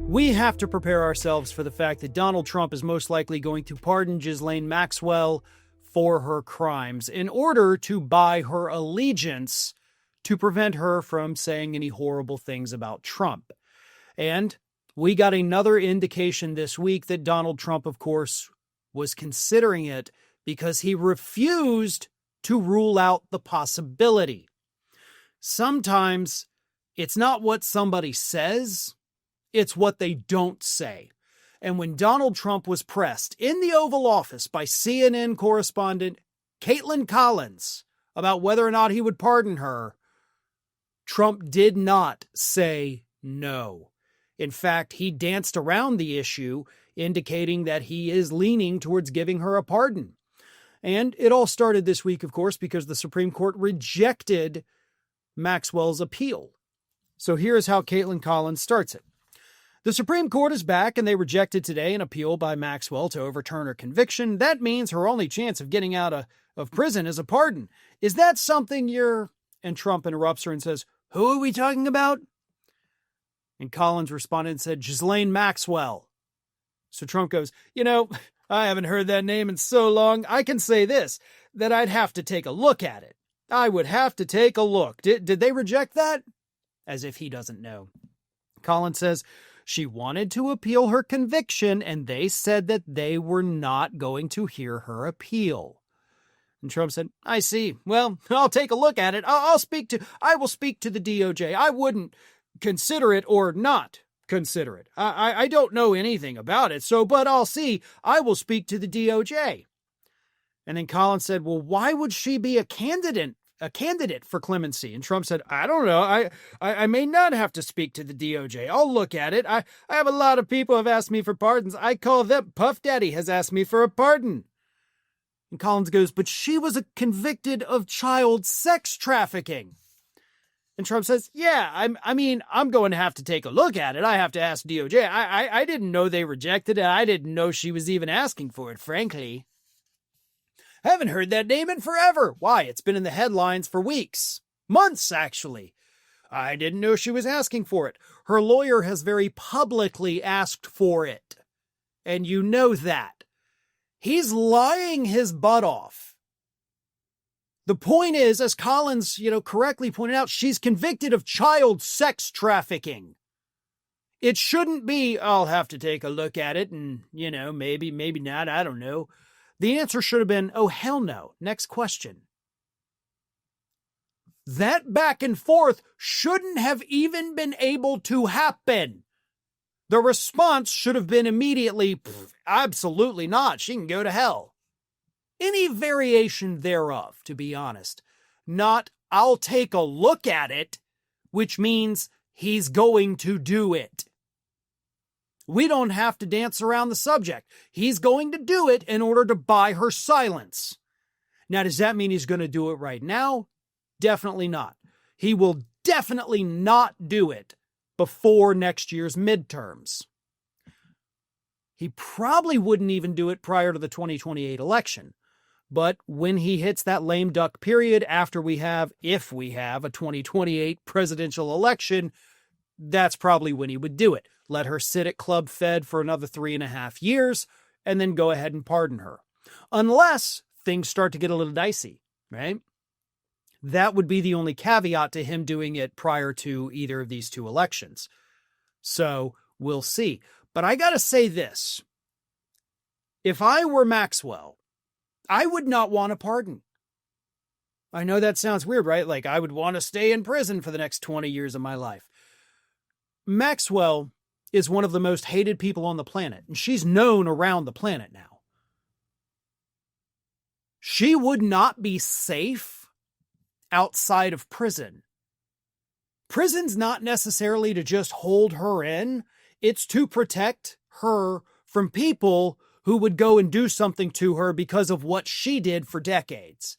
We have to prepare ourselves for the fact that Donald Trump is most likely going to pardon Ghislaine Maxwell for her crimes in order to buy her allegiance to prevent her from saying any horrible things about Trump. And we got another indication this week that Donald Trump, of course, was considering it because he refused to rule out the possibility. Sometimes it's not what somebody says, it's what they don't say. And when Donald Trump was pressed in the Oval Office by CNN correspondent Caitlin Collins about whether or not he would pardon her, Trump did not say no. In fact, he danced around the issue, indicating that he is leaning towards giving her a pardon. And it all started this week, of course, because the Supreme Court rejected Maxwell's appeal. So here's how Caitlin Collins starts it. The Supreme Court is back, and they rejected today an appeal by Maxwell to overturn her conviction. That means her only chance of getting out of prison is a pardon. Is that something you're... And Trump interrupts her and says, "Who are we talking about?" And Collins responded and said, "Ghislaine Maxwell." So Trump goes, I haven't heard that name in so long. I can say this, that I'd have to take a look at it. I would have to take a look. Did they reject that? As if he doesn't know. Collins says, she wanted to appeal her conviction, and they said that they were not going to hear her appeal. And Trump said, I see. Well, I'll take a look at it. I will speak to the DOJ. I wouldn't consider it or not consider it. I don't know anything about it, but I'll see. I will speak to the DOJ. And then Collins said, well, why would she be a candidate for clemency? And Trump said, I don't know. I may not have to speak to the DOJ. I'll look at it. I have a lot of people have asked me for pardons. I call them Puff Daddy has asked me for a pardon. And Collins goes, but she was convicted of child sex trafficking. And Trump says, yeah, I'm going to have to take a look at it. I have to ask DOJ. I didn't know they rejected it. I didn't know she was even asking for it, frankly. I haven't heard that name in forever. Why? It's been in the headlines for weeks. Months, actually. I didn't know she was asking for it. Her lawyer has very publicly asked for it. And you know that. He's lying his butt off. The point is, as Collins, correctly pointed out, she's convicted of child sex trafficking. It shouldn't be, I'll have to take a look at it and, maybe not, I don't know. The answer should have been, oh, hell no. Next question. That back and forth shouldn't have even been able to happen. The response should have been immediately, absolutely not. She can go to hell. Any variation thereof, to be honest. Not, I'll take a look at it, which means he's going to do it. We don't have to dance around the subject. He's going to do it in order to buy her silence. Now, does that mean he's going to do it right now? Definitely not. He will definitely not do it before next year's midterms. He probably wouldn't even do it prior to the 2028 election. But when he hits that lame duck period after if we have a 2028 presidential election, that's probably when he would do it. Let her sit at Club Fed for another 3.5 years and then go ahead and pardon her. Unless things start to get a little dicey, right? That would be the only caveat to him doing it prior to either of these two elections. So we'll see. But I got to say this. If I were Maxwell, I would not want a pardon. I know that sounds weird, right? Like I would want to stay in prison for the next 20 years of my life. Maxwell is one of the most hated people on the planet, and she's known around the planet now. She would not be safe outside of prison. Prison's not necessarily to just hold her in. It's to protect her from people who would go and do something to her because of what she did for decades.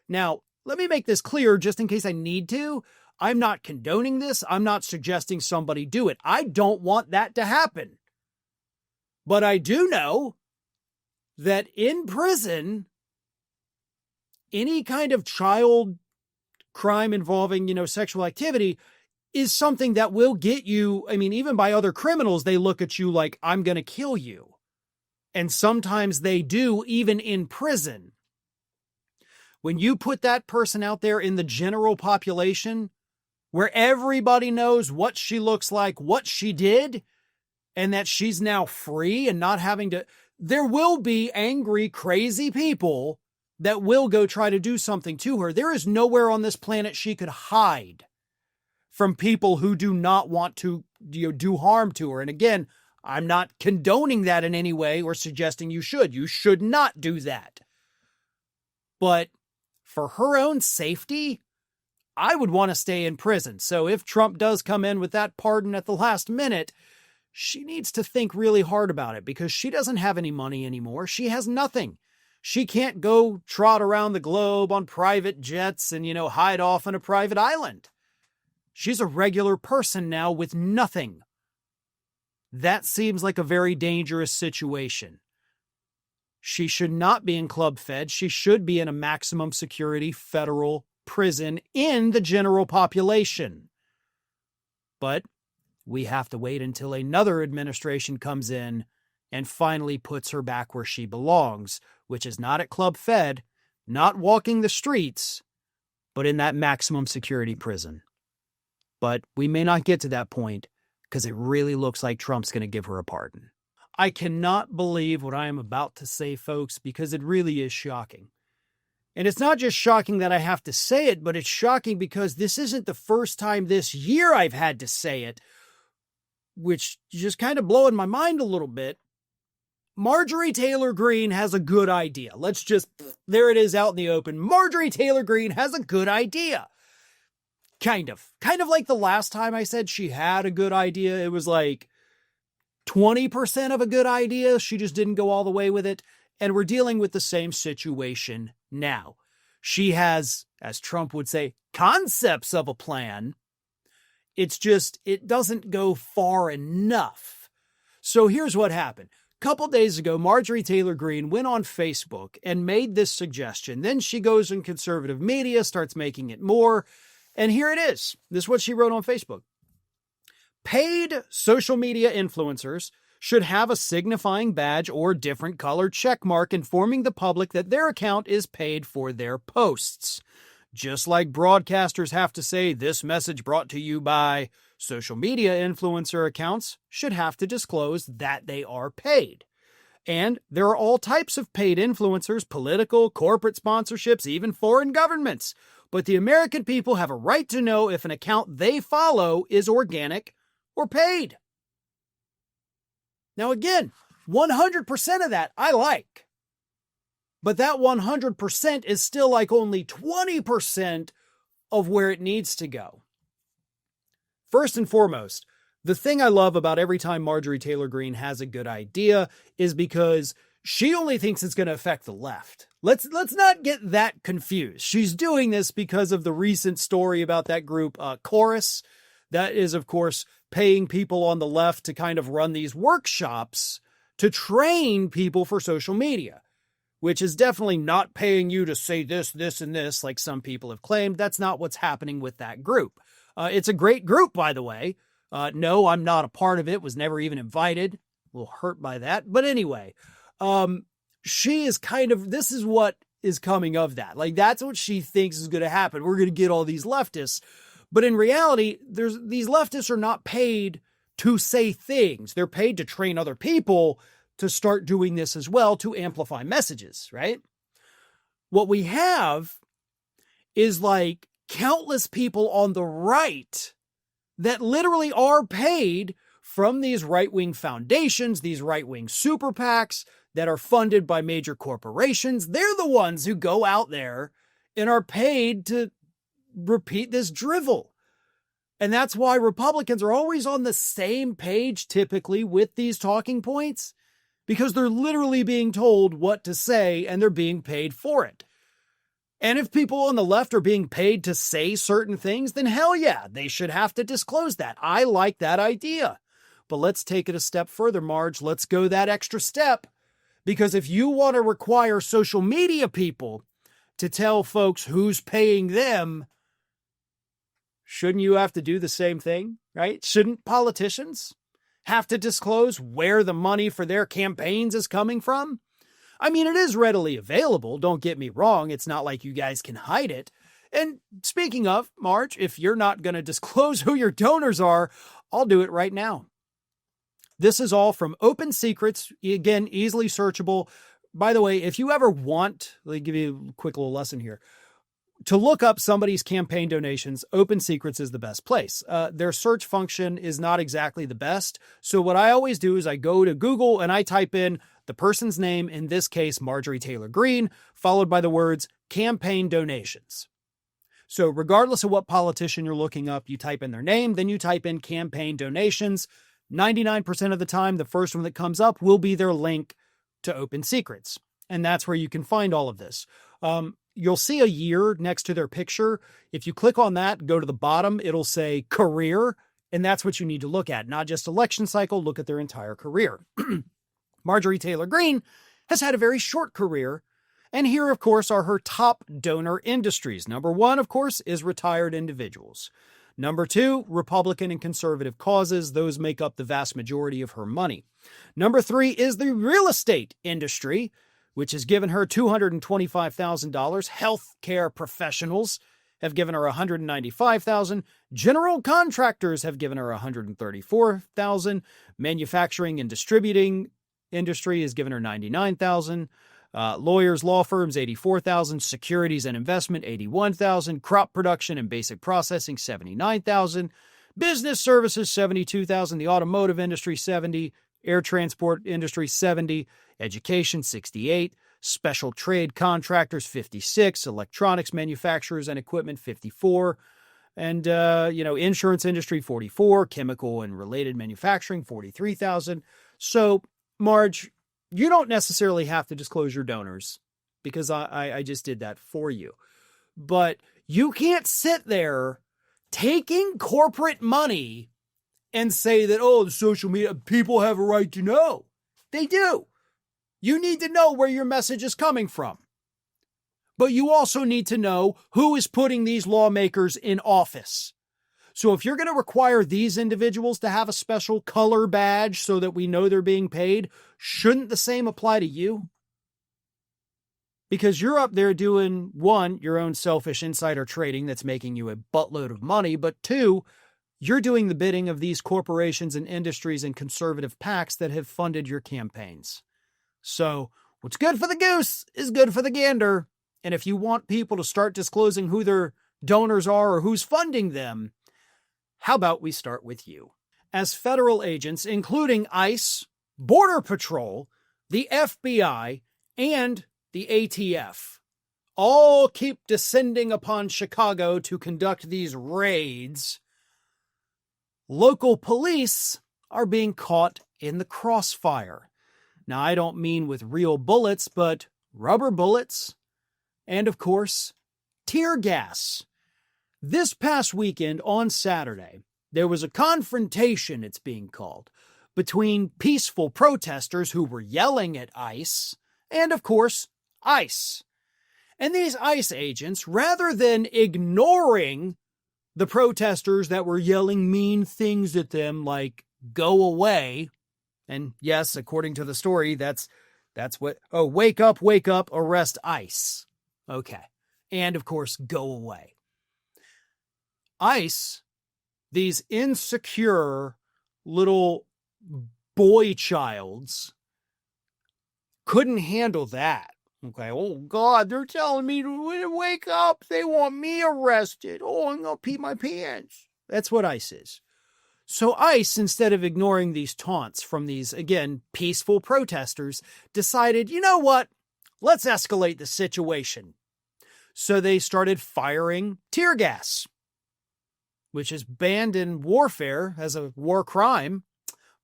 Now, let me make this clear just in case I need to. I'm not condoning this. I'm not suggesting somebody do it. I don't want that to happen. But I do know that in prison, any kind of child crime involving, sexual activity is something that will get you. I mean, even by other criminals, they look at you like, I'm going to kill you. And sometimes they do, even in prison. When you put that person out there in the general population, where everybody knows what she looks like, what she did, and that she's now free and not having to, there will be angry, crazy people that will go try to do something to her. There is nowhere on this planet she could hide from people who do not want to do harm to her. And again, I'm not condoning that in any way or suggesting you should. You should not do that. But for her own safety, I would want to stay in prison. So if Trump does come in with that pardon at the last minute, she needs to think really hard about it, because she doesn't have any money anymore. She has nothing. She can't go trot around the globe on private jets and, hide off on a private island. She's a regular person now with nothing. That seems like a very dangerous situation. She should not be in Club Fed. She should be in a maximum security federal prison in the general population. But we have to wait until another administration comes in and finally puts her back where she belongs, which is not at Club Fed, not walking the streets, but in that maximum security prison. But we may not get to that point, because it really looks like Trump's going to give her a pardon. I cannot believe what I am about to say, folks, because it really is shocking. And it's not just shocking that I have to say it, but it's shocking because this isn't the first time this year I've had to say it, which is just kind of blowing my mind a little bit. Marjorie Taylor Greene has a good idea. There it is out in the open. Marjorie Taylor Greene has a good idea. Kind of like the last time I said she had a good idea. It was like 20% of a good idea. She just didn't go all the way with it. And we're dealing with the same situation now. She has, as Trump would say, concepts of a plan. It's just, it doesn't go far enough. So here's what happened. A couple days ago, Marjorie Taylor Greene went on Facebook and made this suggestion. Then she goes in conservative media, starts making it more. And here it is. This is what she wrote on Facebook. Paid social media influencers should have a signifying badge or different colored check mark informing the public that their account is paid for their posts. Just like broadcasters have to say this message brought to you by, social media influencer accounts should have to disclose that they are paid. And there are all types of paid influencers, political, corporate sponsorships, even foreign governments. But the American people have a right to know if an account they follow is organic or paid. Now again, 100% of that I like. But that 100% is still like only 20% of where it needs to go. First and foremost, the thing I love about every time Marjorie Taylor Greene has a good idea is because she only thinks it's going to affect the left. Let's not get that confused. She's doing this because of the recent story about that group, Chorus. That is, of course, paying people on the left to kind of run these workshops to train people for social media, which is definitely not paying you to say this, this, and this, like some people have claimed. That's not what's happening with that group. It's a great group, by the way. No, I'm not a part of it, was never even invited. A little hurt by that. But anyway, she is this is what is coming of that. Like, that's what she thinks is going to happen. We're going to get all these leftists. But in reality, these leftists are not paid to say things. They're paid to train other people to start doing this as well, to amplify messages, right? What we have is like countless people on the right that literally are paid from these right-wing foundations, these right-wing super PACs that are funded by major corporations. They're the ones who go out there and are paid to repeat this drivel. And that's why Republicans are always on the same page typically with these talking points, because they're literally being told what to say and they're being paid for it. And if people on the left are being paid to say certain things, then hell yeah, they should have to disclose that. I like that idea. But let's take it a step further, Marge. Let's go that extra step. Because if you want to require social media people to tell folks who's paying them, shouldn't you have to do the same thing, right? Shouldn't politicians have to disclose where the money for their campaigns is coming from? I mean, it is readily available, don't get me wrong. It's not like you guys can hide it. And speaking of, Marge, if you're not going to disclose who your donors are, I'll do it right now. This is all from Open Secrets, again, easily searchable. By the way, if you ever want, let me give you a quick little lesson here. To look up somebody's campaign donations, Open Secrets is the best place. Their search function is not exactly the best. So what I always do is I go to Google and I type in the person's name, in this case, Marjorie Taylor Greene, followed by the words campaign donations. So regardless of what politician you're looking up, you type in their name, then you type in campaign donations. 99% of the time, the first one that comes up will be their link to Open Secrets. And that's where you can find all of this. You'll see a year next to their picture. If you click on that, go to the bottom, it'll say career. And that's what you need to look at. Not just election cycle, look at their entire career. Marjorie Taylor Greene has had a very short career. And here, of course, are her top donor industries. Number one, of course, is retired individuals. Number two, Republican and conservative causes. Those make up the vast majority of her money. Number three is the real estate industry, which has given her $225,000. Healthcare professionals have given her $195,000. General contractors have given her $134,000. Manufacturing and distributing industry has given her $99,000. Lawyers, law firms, $84,000. Securities and investment, $81,000. Crop production and basic processing, $79,000. Business services, $72,000. The automotive industry, $70,000. Air transport industry, $70,000. Education, $68,000. Special trade contractors, $56,000. Electronics manufacturers and equipment, $54,000. And, insurance industry, $44,000. Chemical and related manufacturing, $43,000. So, Marge, you don't necessarily have to disclose your donors because I just did that for you. But you can't sit there taking corporate money and say that, the social media people have a right to know. They do. You need to know where your message is coming from. But you also need to know who is putting these lawmakers in office. So if you're going to require these individuals to have a special color badge so that we know they're being paid, shouldn't the same apply to you? Because you're up there doing, one, your own selfish insider trading that's making you a buttload of money, but two, you're doing the bidding of these corporations and industries and conservative PACs that have funded your campaigns. So what's good for the goose is good for the gander. And if you want people to start disclosing who their donors are or who's funding them, how about we start with you? As federal agents, including ICE, Border Patrol, the FBI, and the ATF, all keep descending upon Chicago to conduct these raids, local police are being caught in the crossfire. Now, I don't mean with real bullets, but rubber bullets, and of course, tear gas. This past weekend on Saturday, there was a confrontation, it's being called, between peaceful protesters who were yelling at ICE and, of course, ICE. And these ICE agents, rather than ignoring the protesters that were yelling mean things at them like, go away, and yes, according to the story, that's what, wake up, arrest ICE. Okay. And, of course, go away. ICE, these insecure little boy childs, couldn't handle that. Okay, oh God, they're telling me to wake up. They want me arrested. Oh, I'm going to pee my pants. That's what ICE is. So ICE, instead of ignoring these taunts from these, again, peaceful protesters, decided, you know what? Let's escalate the situation. So they started firing tear gas, which is banned in warfare as a war crime,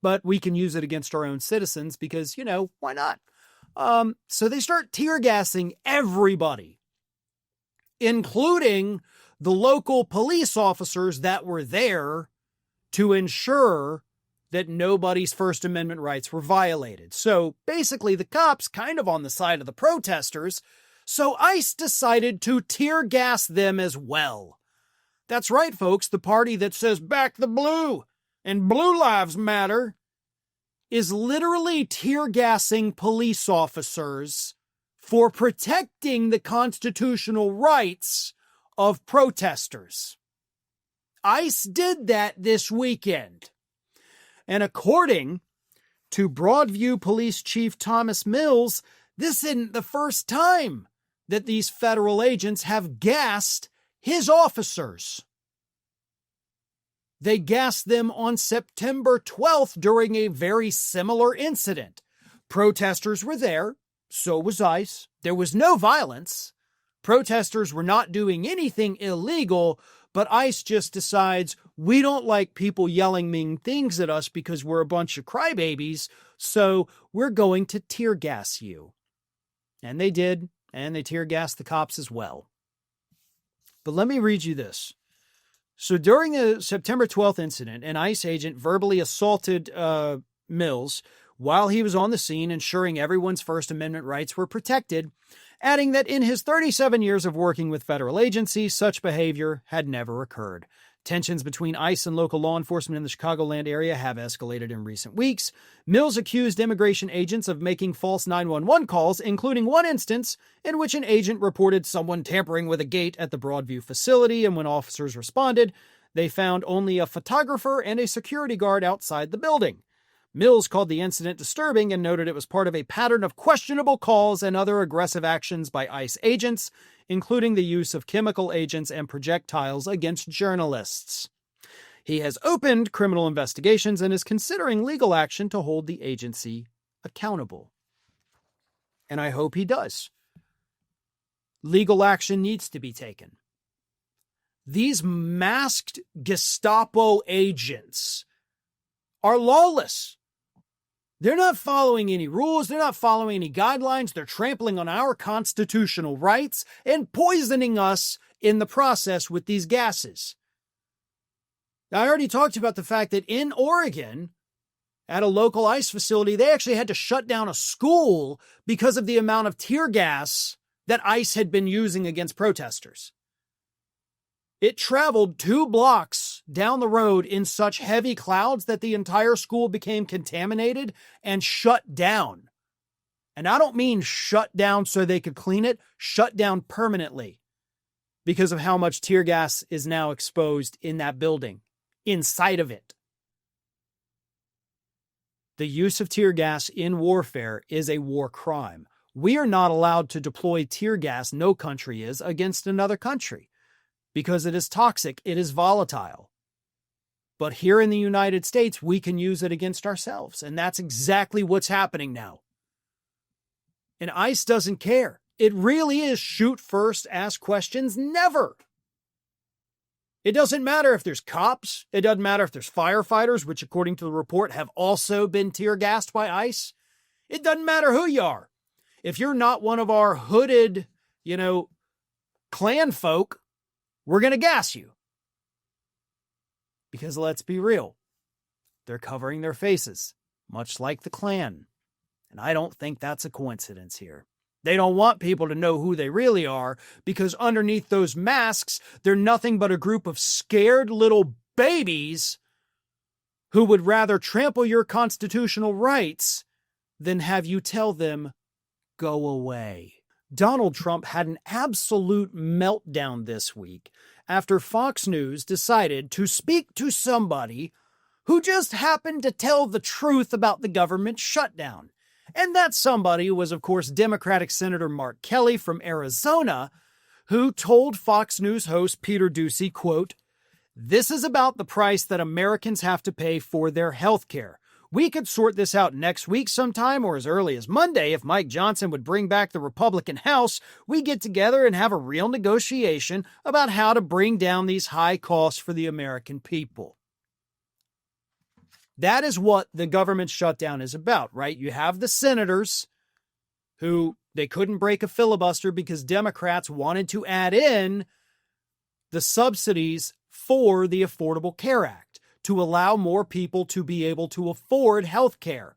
but we can use it against our own citizens because, why not? So they start tear gassing everybody, including the local police officers that were there to ensure that nobody's First Amendment rights were violated. So basically the cops kind of on the side of the protesters. So ICE decided to tear gas them as well. That's right, folks. The party that says back the blue and blue lives matter is literally tear gassing police officers for protecting the constitutional rights of protesters. ICE did that this weekend. And according to Broadview Police Chief Thomas Mills, this isn't the first time that these federal agents have gassed his officers. They gassed them on September 12th during a very similar incident. Protesters were there, so was ICE. There was no violence. Protesters were not doing anything illegal, but ICE just decides we don't like people yelling mean things at us because we're a bunch of crybabies, so we're going to tear gas you. And they did, and they tear gassed the cops as well. But let me read you this. So during the September 12th incident, an ICE agent verbally assaulted Mills while he was on the scene, ensuring everyone's First Amendment rights were protected, adding that in his 37 years of working with federal agencies, such behavior had never occurred. Tensions between ICE and local law enforcement in the Chicagoland area have escalated in recent weeks. Mills accused immigration agents of making false 911 calls, including one instance in which an agent reported someone tampering with a gate at the Broadview facility, and when officers responded, they found only a photographer and a security guard outside the building. Mills called the incident disturbing and noted it was part of a pattern of questionable calls and other aggressive actions by ICE agents, including the use of chemical agents and projectiles against journalists. He has opened criminal investigations and is considering legal action to hold the agency accountable. And I hope he does. Legal action needs to be taken. These masked Gestapo agents are lawless. They're not following any rules. They're not following any guidelines. They're trampling on our constitutional rights and poisoning us in the process with these gases. Now, I already talked about the fact that in Oregon, at a local ICE facility, they actually had to shut down a school because of the amount of tear gas that ICE had been using against protesters. It traveled 2 blocks down the road in such heavy clouds that the entire school became contaminated and shut down. And I don't mean shut down so they could clean it, shut down permanently because of how much tear gas is now exposed in that building, inside of it. The use of tear gas in warfare is a war crime. We are not allowed to deploy tear gas, no country is, against another country. Because it is toxic, it is volatile. But here in the United States, we can use it against ourselves. And that's exactly what's happening now. And ICE doesn't care. It really is shoot first, ask questions, never. It doesn't matter if there's cops. It doesn't matter if there's firefighters, which according to the report have also been tear gassed by ICE. It doesn't matter who you are. If you're not one of our hooded, Klan folk, we're going to gas you. Because let's be real, they're covering their faces, much like the Klan. And I don't think that's a coincidence here. They don't want people to know who they really are, because underneath those masks, they're nothing but a group of scared little babies who would rather trample your constitutional rights than have you tell them, go away. Donald Trump had an absolute meltdown this week after Fox News decided to speak to somebody who just happened to tell the truth about the government shutdown. And that somebody was, of course, Democratic Senator Mark Kelly from Arizona, who told Fox News host Peter Doocy, quote, "This is about the price that Americans have to pay for their health care. We could sort this out next week sometime or as early as Monday if Mike Johnson would bring back the Republican House. We get together and have a real negotiation about how to bring down these high costs for the American people." That is what the government shutdown is about, right? You have the senators who they couldn't break a filibuster because Democrats wanted to add in the subsidies for the Affordable Care Act to allow more people to be able to afford health care.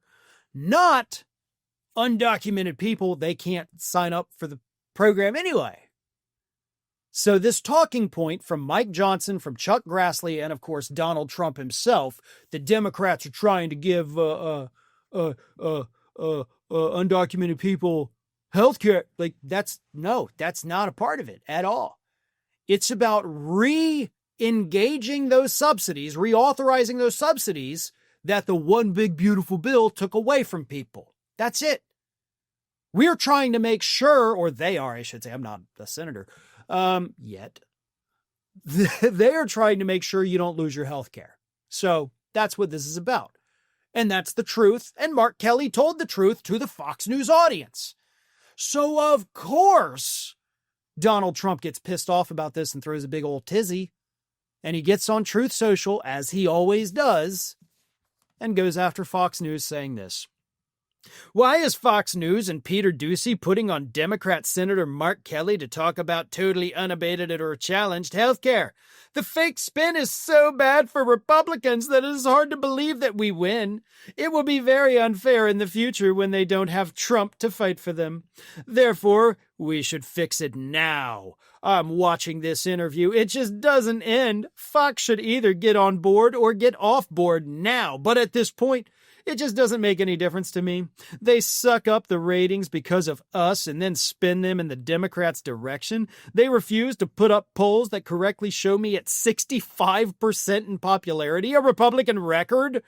Not undocumented people. They can't sign up for the program anyway. So this talking point from Mike Johnson, from Chuck Grassley, and of course Donald Trump himself, the Democrats are trying to give undocumented people health care. Like, that's not a part of it at all. It's about re-engaging those subsidies, reauthorizing those subsidies that the one big beautiful bill took away from people. That's it. We're trying to make sure, or they are, I should say, I'm not a senator yet. They are trying to make sure you don't lose your health care. So that's what this is about. And that's the truth. And Mark Kelly told the truth to the Fox News audience. So of course, Donald Trump gets pissed off about this and throws a big old tizzy. And he gets on Truth Social, as he always does, and goes after Fox News saying this. Why is Fox News and Peter Doocy putting on Democrat Senator Mark Kelly to talk about totally unabated or challenged health care? The fake spin is so bad for Republicans that it is hard to believe that we win. It will be very unfair in the future when they don't have Trump to fight for them. Therefore, we should fix it now. I'm watching this interview. It just doesn't end. Fox should either get on board or get off board now. But at this point, it just doesn't make any difference to me. They suck up the ratings because of us and then spin them in the Democrats' direction. They refuse to put up polls that correctly show me at 65% in popularity, a Republican record.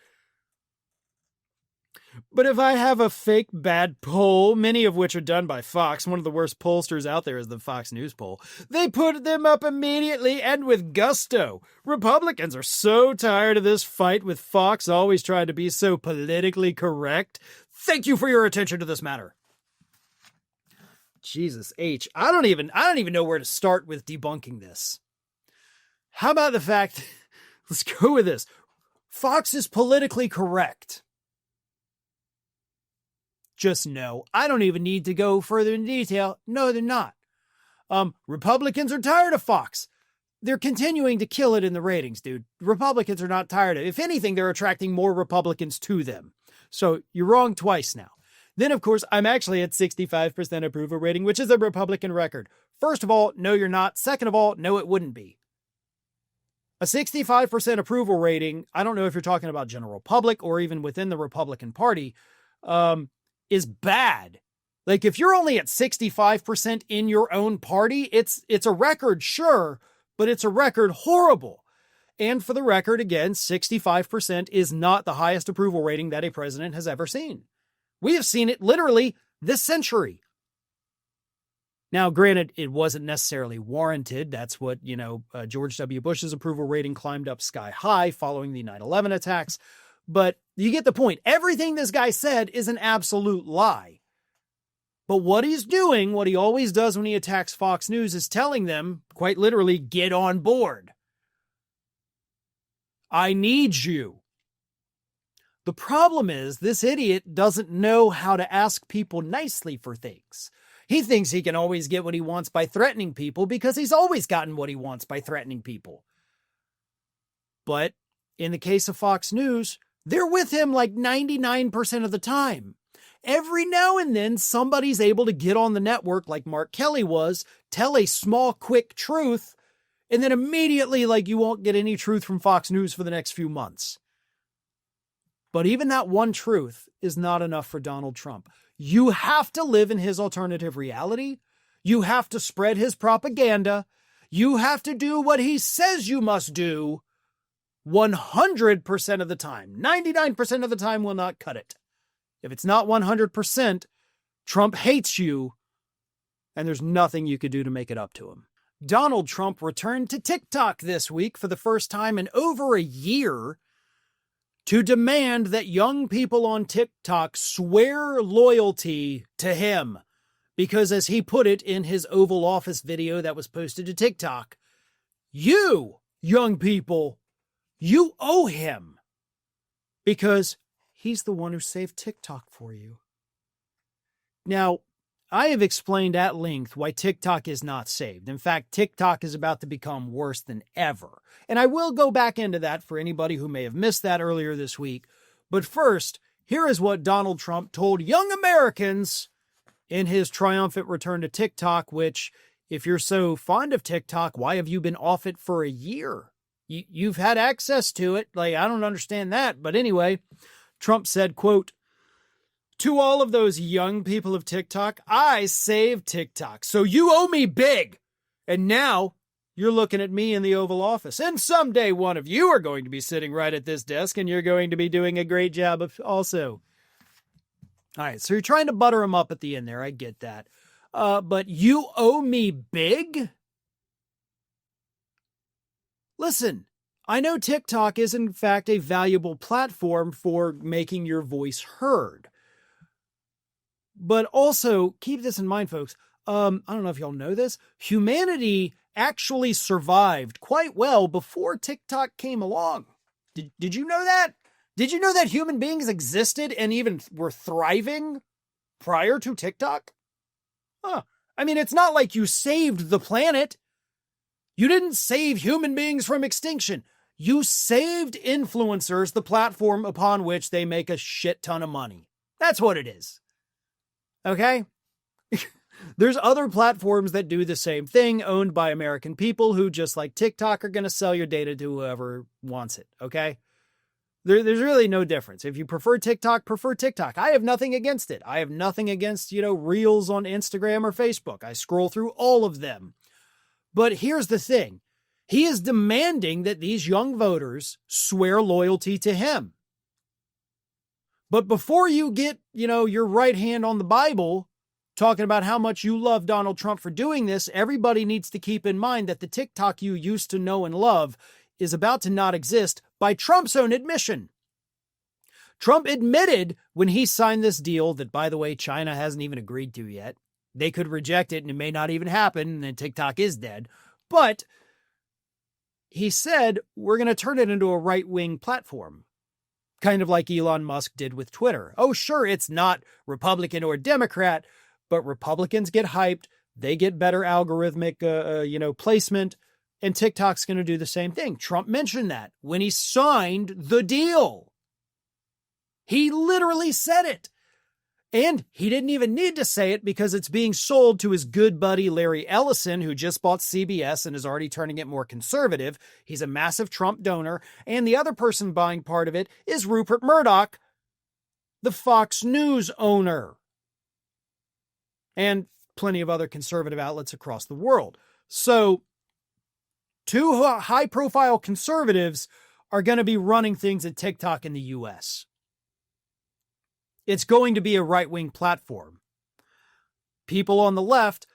But if I have a fake bad poll, many of which are done by Fox, one of the worst pollsters out there is the Fox News poll, they put them up immediately and with gusto. Republicans are so tired of this fight with Fox always trying to be so politically correct. Thank you for your attention to this matter. Jesus H. I don't even know where to start with debunking this. How about the fact, let's go with this. Fox is politically correct. Just no. I don't even need to go further in detail. No, they're not. Republicans are tired of Fox. They're continuing to kill it in the ratings, dude. Republicans are not tired of it. If anything, they're attracting more Republicans to them. So you're wrong twice now. Then, of course, I'm actually at 65% approval rating, which is a Republican record. First of all, no, you're not. Second of all, no, it wouldn't be. A 65% approval rating, I don't know if you're talking about general public or even within the Republican Party, is bad. Like, if you're only at 65% in your own party, it's a record, sure, but it's a record horrible. And for the record, again, 65% is not the highest approval rating that a president has ever seen. We have seen it literally this century. Now, granted, it wasn't necessarily warranted. That's what, George W. Bush's approval rating climbed up sky high following the 9/11 attacks. But you get the point. Everything this guy said is an absolute lie. But what he's doing, what he always does when he attacks Fox News, is telling them, quite literally, get on board. I need you. The problem is, this idiot doesn't know how to ask people nicely for things. He thinks he can always get what he wants by threatening people because he's always gotten what he wants by threatening people. But in the case of Fox News, they're with him like 99% of the time. Every now and then, somebody's able to get on the network like Mark Kelly was, tell a small, quick truth, and then immediately, like, you won't get any truth from Fox News for the next few months. But even that one truth is not enough for Donald Trump. You have to live in his alternative reality. You have to spread his propaganda. You have to do what he says you must do 100% of the time. 99% of the time will not cut it. If it's not 100%, Trump hates you, and there's nothing you could do to make it up to him. Donald Trump returned to TikTok this week for the first time in over a year to demand that young people on TikTok swear loyalty to him. Because as he put it in his Oval Office video that was posted to TikTok, you, young people, you owe him. Because he's the one who saved TikTok for you. Now, I have explained at length why TikTok is not saved. In fact, TikTok is about to become worse than ever. And I will go back into that for anybody who may have missed that earlier this week. But first, here is what Donald Trump told young Americans in his triumphant return to TikTok, which, if you're so fond of TikTok, why have you been off it for a year? You've had access to it. Like, I don't understand that. But anyway, Trump said, quote, "To all of those young people of TikTok, I saved TikTok. So you owe me big. And now you're looking at me in the Oval Office. And someday one of you are going to be sitting right at this desk and you're going to be doing a great job of also." All right, so you're trying to butter him up at the end there. I get that. But you owe me big? Listen, I know TikTok is in fact a valuable platform for making your voice heard. But also, keep this in mind, folks. I don't know if y'all know this. Humanity actually survived quite well before TikTok came along. Did you know that? Did you know that human beings existed and even were thriving prior to TikTok? Huh. I mean, it's not like you saved the planet. You didn't save human beings from extinction. You saved influencers, the platform upon which they make a shit ton of money. That's what it is. Okay? There's other platforms that do the same thing, owned by American people who, just like TikTok, are going to sell your data to whoever wants it. Okay? There's really no difference. If you prefer TikTok, prefer TikTok. I have nothing against it. I have nothing against, Reels on Instagram or Facebook. I scroll through all of them. But here's the thing. He is demanding that these young voters swear loyalty to him. But before you get, your right hand on the Bible, talking about how much you love Donald Trump for doing this, everybody needs to keep in mind that the TikTok you used to know and love is about to not exist by Trump's own admission. Trump admitted when he signed this deal that, by the way, China hasn't even agreed to yet. They could reject it and it may not even happen, and then TikTok is dead. But he said, we're going to turn it into a right-wing platform, kind of like Elon Musk did with Twitter. Oh, sure, it's not Republican or Democrat, but Republicans get hyped. They get better algorithmic, placement. And TikTok's going to do the same thing. Trump mentioned that when he signed the deal. He literally said it. And he didn't even need to say it because it's being sold to his good buddy Larry Ellison, who just bought CBS and is already turning it more conservative. He's a massive Trump donor. And the other person buying part of it is Rupert Murdoch, the Fox News owner. And plenty of other conservative outlets across the world. So two high-profile conservatives are going to be running things at TikTok in the U.S. It's going to be a right-wing platform. People on the left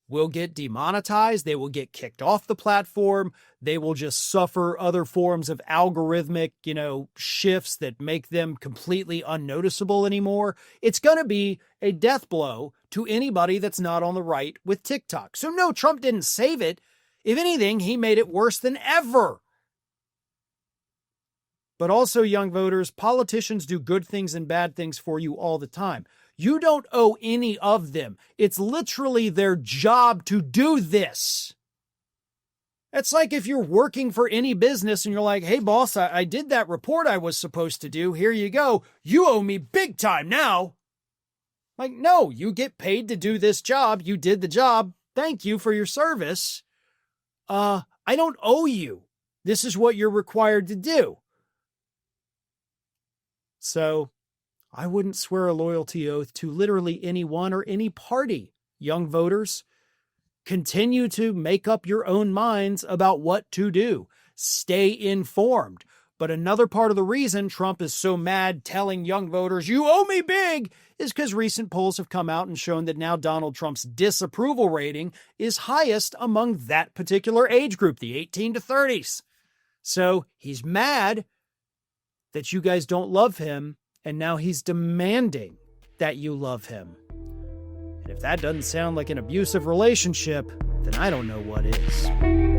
will get demonetized. They will get kicked off the platform. They will just suffer other forms of algorithmic, shifts that make them completely unnoticeable anymore. It's going to be a death blow to anybody that's not on the right with TikTok. So no, Trump didn't save it. If anything, he made it worse than ever. But also, young voters, politicians do good things and bad things for you all the time. You don't owe any of them. It's literally their job to do this. It's like if you're working for any business and you're like, hey, boss, I did that report I was supposed to do. Here you go. You owe me big time now. Like, no, you get paid to do this job. You did the job. Thank you for your service. I don't owe you. This is what you're required to do. So I wouldn't swear a loyalty oath to literally anyone or any party. Young voters, continue to make up your own minds about what to do. Stay informed. But another part of the reason Trump is so mad telling young voters, you owe me big, is because recent polls have come out and shown that now Donald Trump's disapproval rating is highest among that particular age group, the 18 to 30s. So he's mad that you guys don't love him, and now he's demanding that you love him. And if that doesn't sound like an abusive relationship, then I don't know what is.